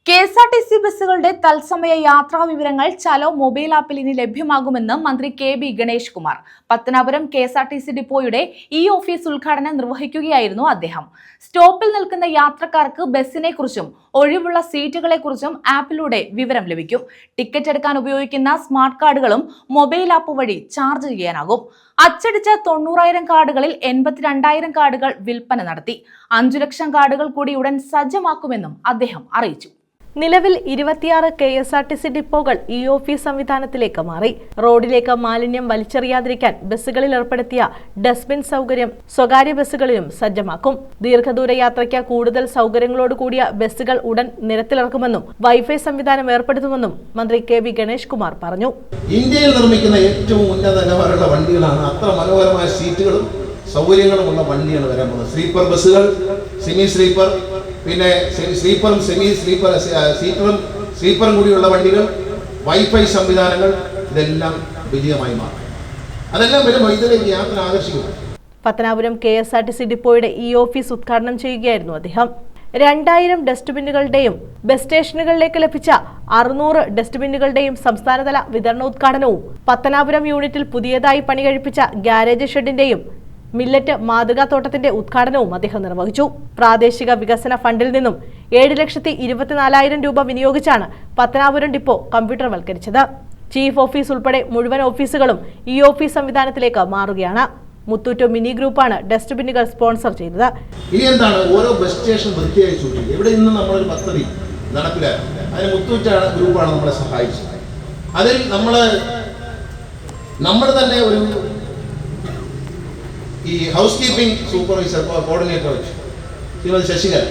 KSRTC ബസ്സുകളുടെ തത്സമയ യാത്രാ വിവരങ്ങൾ ചലോ മൊബൈൽ ആപ്പിൽ ഇനി ലഭ്യമാകുമെന്ന് മന്ത്രി KB. Ganesh Kumar Pathanapuram KSRTC ഡിപ്പോയുടെ office ഉദ്ഘാടനം നിർവഹിക്കുകയായിരുന്നു അദ്ദേഹം. സ്റ്റോപ്പിൽ നിൽക്കുന്ന യാത്രക്കാർക്ക് ബസ്സിനെ കുറിച്ചും ഒഴിവുള്ള സീറ്റുകളെ കുറിച്ചും ആപ്പിലൂടെ വിവരം ലഭിക്കും. ടിക്കറ്റ് എടുക്കാൻ ഉപയോഗിക്കുന്ന സ്മാർട്ട് കാർഡുകളും മൊബൈൽ ആപ്പ് വഴി ചാർജ് ചെയ്യാനാകും. അച്ചടിച്ച 90,000 കാർഡുകളിൽ 82,000 കാർഡുകൾ വിൽപ്പന നടത്തി. 5 ലക്ഷം കാർഡുകൾ കൂടി ഉടൻ സജ്ജമാക്കുമെന്നും അദ്ദേഹം അറിയിച്ചു. നിലവിൽ 26 കെഎസ്ആർടിസി ഡിപ്പോകൾ ഓഫീസ് സംവിധാനത്തിലേക്ക് മാറി. റോഡിലേക്ക് മാലിന്യം വലിച്ചെറിയാതിരിക്കാൻ ബസ്സുകളിൽ ഏർപ്പെടുത്തിയ ഡസ്റ്റ്ബിൻ സൗകര്യം സ്വകാര്യ ബസ്സുകളിലും സജ്ജമാക്കും. ദീർഘദൂര യാത്രയ്ക്ക് കൂടുതൽ സൗകര്യങ്ങളോട് കൂടിയ ബസ്സുകൾ ഉടൻ നിരത്തിലിറക്കുമെന്നും വൈഫൈ സംവിധാനം ഏർപ്പെടുത്തുമെന്നും മന്ത്രി കെ.ബി. ഗണേഷ് കുമാർ പറഞ്ഞു. ഇന്ത്യയിൽ നിർമ്മിക്കുന്ന ഏറ്റവും ഉന്നത നിലവാരമുള്ള വണ്ടികളാണ്. അത്ര മനോഹരമായ സീറ്റുകളും സൗകര്യങ്ങളുമുള്ള വണ്ടിയാണ് വരാൻ പോകുന്നത്. സ്ലീപ്പർ ബസ്സുകൾ, സെമി സ്ലീപ്പർ, പിന്നെ സ്ലീപ്പറും സെമി സ്ലീപ്പർ സീറ്ററും സ്ലീപ്പറും കൂടിയുള്ള വണ്ടികൾ, വൈഫൈ സംവിധാനങ്ങൾ, ഇതെല്ലാം വിജയമായി മാറും. അതെല്ലാം വരുമ്പോൾ ഇതിലേക്ക് യാത്ര ആകർഷിക്കും. പത്തനാപുരം കെഎസ്ആർടിസി ഡിപ്പോയുടെ ഓഫീസ് ഉദ്ഘാടനം ചെയ്യുകയായിരുന്നു അദ്ദേഹം. 2000 ഡസ്റ്റ്ബിന്നുകളുടെയും ബസ് സ്റ്റേഷനുകളിലേക്ക് ലഭിച്ച 600 ഡസ്റ്റ്ബിന്നുകളുടെയും സംസ്ഥാനതല വിതരണോദ്ഘാടനവും പത്തനാപുരം യൂണിറ്റിൽ പുതിയതായി പണി കഴിപ്പിച്ച ഗ്യാരേജ് ഷെഡിന്റെയും മില്ലറ്റ് മാതൃകാ തോട്ടത്തിന്റെ ഉദ്ഘാടനവും അദ്ദേഹം നിർവഹിച്ചു. പ്രാദേശിക വികസന ഫണ്ടിൽ നിന്നും 7,24,000 രൂപ വിനിയോഗിച്ചാണ് പത്തനാപുരം ഡിപ്പോ കമ്പ്യൂട്ടർവൽക്കരിച്ചത്. ചീഫ് ഓഫീസ് ഉൾപ്പെടെ മുഴുവൻ ഓഫീസുകളും ഓഫീസ് സംവിധാനത്തിലേക്ക് മാറുകയാണ്. മുത്തൂറ്റ് മിനി ഗ്രൂപ്പാണ് ഡസ്റ്റ്ബിന്നുകൾ സ്പോൺസർ ചെയ്തത്. ഇനി എന്താണ്, ഓരോ ബസ് സ്റ്റേഷൻ വൃത്തിയായി സൂക്ഷിക്കുക. ഇവിടെ ഇന്ന് നമ്മളൊരു പദ്ധതി നടപ്പിലാക്കി. അതിന് മുത്തൂറ്റ് ഗ്രൂപ്പാണ് നമ്മളെ സഹായിച്ചത്. അതിൽ നമ്മൾ തന്നെ ഒരു ഹൗസ് കീപ്പിംഗ് സൂപ്പർവൈസർ കോർഡിനേറ്റർ വെച്ചു, ശ്രീമതി ശശികല.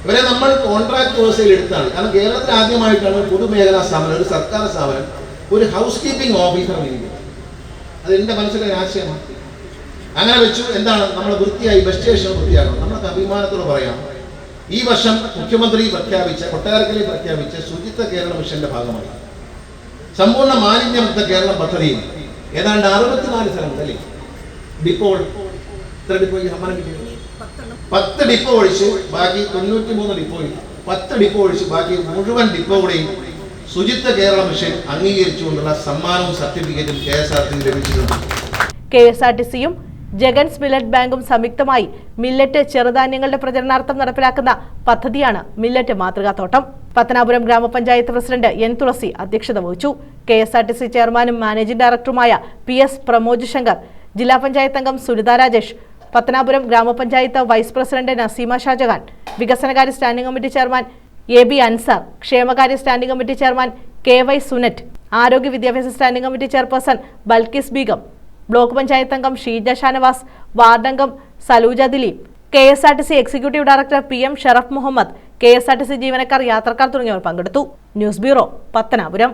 ഇവരെ നമ്മൾ കോൺട്രാക്ട് വ്യവസ്ഥയിൽ എടുത്താണ്. കാരണം കേരളത്തിൽ ആദ്യമായിട്ടാണ് പൊതുമേഖലാ സ്ഥാപനം, ഒരു സർക്കാർ സ്ഥാപനം, ഒരു ഹൗസ് കീപ്പിംഗ് ഓഫീസർ നിയമിക്കുന്നത്. അത് എൻ്റെ മനസ്സിലെ ആശയമാണ്. അങ്ങനെ വെച്ചു. എന്താണ്, നമ്മൾ വൃത്തിയായി ബസ് സ്റ്റേഷൻ വൃത്തിയാക്കണം. നമുക്ക് അഭിമാനത്തോട് പറയാം, ഈ വർഷം മുഖ്യമന്ത്രി കൊട്ടാരക്കരയിൽ പ്രഖ്യാപിച്ച ശുചിത്വ കേരള മിഷന്റെ ഭാഗമായി സമ്പൂർണ്ണ മാലിന്യമുക്ത കേരളം പദ്ധതിയിൽ ഏതാണ്ട് 64 സ്ഥലങ്ങൾ അല്ലേ ഡിപ്പോൾ, ഇത്ര ഡിപ്പോയ്ക്ക് സമ്മാനം കിട്ടിയത് 10 ഡിപ്പോ ഒഴിച്ച് ബാക്കി 93 ഡിപ്പോയിൽ 10 ഡിപ്പോ ഒഴിച്ച് ബാക്കി മുഴുവൻ ഡിപ്പോകളെയും ശുചിത്വ കേരള മിഷൻ അംഗീകരിച്ചുകൊണ്ടുള്ള സമ്മാനവും സർട്ടിഫിക്കറ്റും കെഎസ്ആർടിസി ലഭിച്ചിട്ടുണ്ട്. കെഎസ്ആർടിസിയും ജഗൻസ് മില്ലറ്റ് ബാങ്കും സംയുക്തമായി മില്ലറ്റ് ചെറുധാന്യങ്ങളുടെ പ്രചരണാർത്ഥം നടപ്പിലാക്കുന്ന പദ്ധതിയാണ് മില്ലറ്റ് മാതൃകാ തോട്ടം. പത്തനാപുരം ഗ്രാമപഞ്ചായത്ത് പ്രസിഡന്റ് എൻ തുളസി അധ്യക്ഷത വഹിച്ചു. കെഎസ്ആർടിസി ചെയർമാനും മാനേജിംഗ് ഡയറക്ടറുമായ PS പ്രമോജ് ശങ്കർ, ജില്ലാ പഞ്ചായത്ത് അംഗം സുനിത രാജേഷ്, പത്തനാപുരം ഗ്രാമപഞ്ചായത്ത് വൈസ് പ്രസിഡന്റ് നസീമ ഷാജഹാൻ, വികസനകാര്യ standing committee chairman AB Ansar, ക്ഷേമകാര്യ സ്റ്റാൻഡിംഗ് കമ്മിറ്റി ചെയർമാൻ KY സുനറ്റ്, ആരോഗ്യ വിദ്യാഭ്യാസ standing committee chairperson Balkis Beegum, block panchayat അംഗം ഷീജ ഷാനവാസ്, വാർഡംഗം Saluja Dileep, KSRTC executive director PM Sharaf Muhammad, KSRTC ജീവനക്കാർ, യാത്രക്കാർ തുടങ്ങിയവർ പങ്കെടുത്തു. News bureau, Pathanapuram.